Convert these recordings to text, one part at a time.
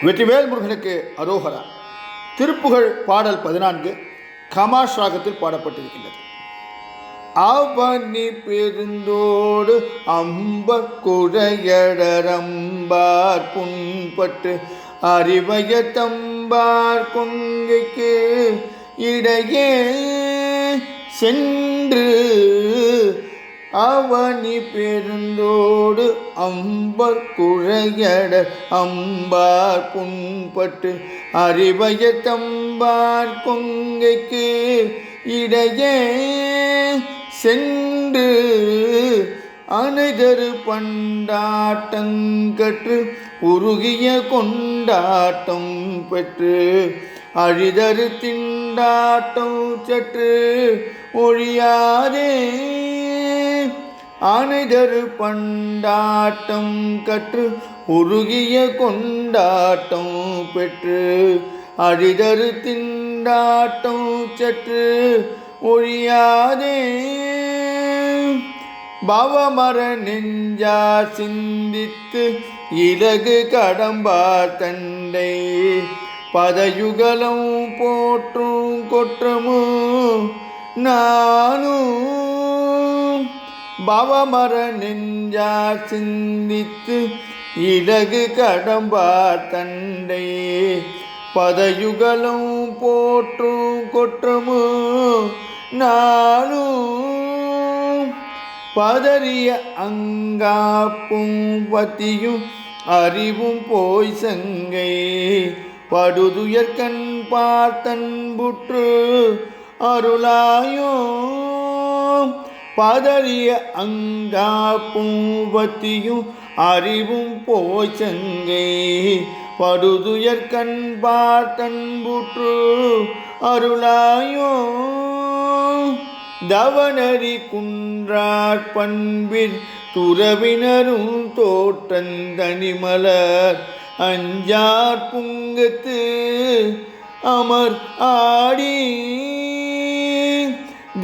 வெற்றிவேல் முருகனுக்கு அரோகரா. திருப்புகழ் பாடல் 14 கமாஷ் ராகத்தில் பாடப்பட்டிருக்கின்றது. அவனி பெருந்தோடு அம்ப குழையடரம்பார் புண்பட்டு அறிவய தம்பார் கொங்கைக்கு இடையே சென்று அவனி பெருந்தோடு அம்பர் குழையட அம்பார் புண்பட்டு அறிவய தம்பார் கொங்கைக்கு இடையே சென்று அனைதரு பண்டாட்டங்கற்று உருகிய கொண்டாட்டம் பெற்று அழிதரு திண்டாட்டம் சற்று ஒழியாதே அனைதரு பண்டாட்டம் கற்று உருகிய கொண்டாட்டம் பெற்று அழிதரு திண்டாட்டம் சற்று ஒழியாதே பவமர நெஞ்சா சிந்தித்து இலகு கடம்பார் தண்டை பதயுகலம் போற்றும் கொற்றமும் நானும் பவமர நெஞ்சா சிந்தித்து இலகு கடம்பார் தண்டை பதயுகலம் போற்றும் கொற்றமும் நானும் பதறிய அங்காப்பும் பத்தியும் அறிவும் போய் சங்கை படுதுயர் கண் பார்த்தன்புற்று அருளாயோ பதறிய அங்காப்பும் பத்தியும் அறிவும் போய் சங்கை படுதுயர் கண் பார்த்தன்புற்று அருளாயோ தவனரி குன்றார் பண்பில் துறவினரும் தோற்றந்தனிமலர் அஞ்சார் புங்கத்து அமர் ஆடி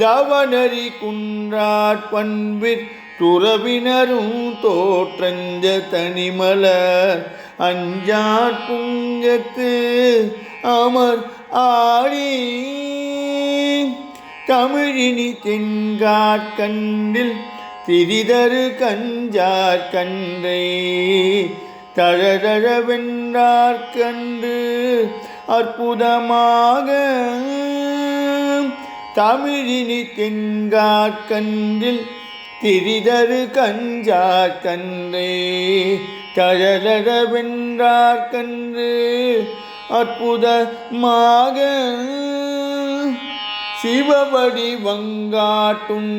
தவனரி குன்றார் பண்பில் துறவினரும் தோற்றஞ்ச தனிமலர் அஞ்சார் புங்கத்து அமர் ஆடி தமிழினி தென்காட்கண்டில் திரிதரு கஞ்சார் கன்றை தழதழவென்றார் கண்டு அற்புதமாக தமிழினி தென்காட்கண்டில் திரிதரு கஞ்சார் கன்றை தழதழவென்றார் கண்டு அற்புதமாக சிவபடி வங்காட்டும்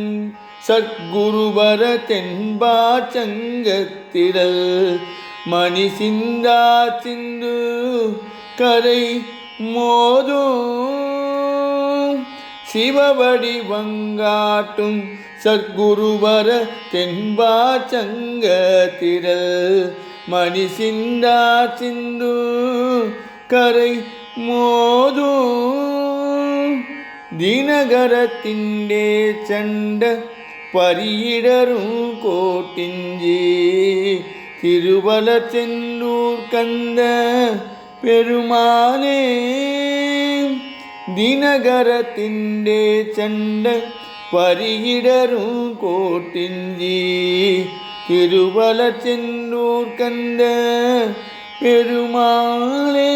சத்குருவர தென்பாச்சங்கத்திரல் மணி சிந்தா சிந்து கரை மோதும் சிவபடி வங்காட்டும் சத்குருவர தென்பாச்சங்கத்திரல் மணி சிந்தா சிந்து கரை மோதும் தினகரத்திண்டே சண்ட பரியிடரும் கோட்டிஞ்சி திருவல செந்தூர் கந்த பெருமானே தினகரத்திண்டே சண்ட பரியிடரும் கோட்டிஞ்சி திருவல செந்தூர் கந்த பெருமானே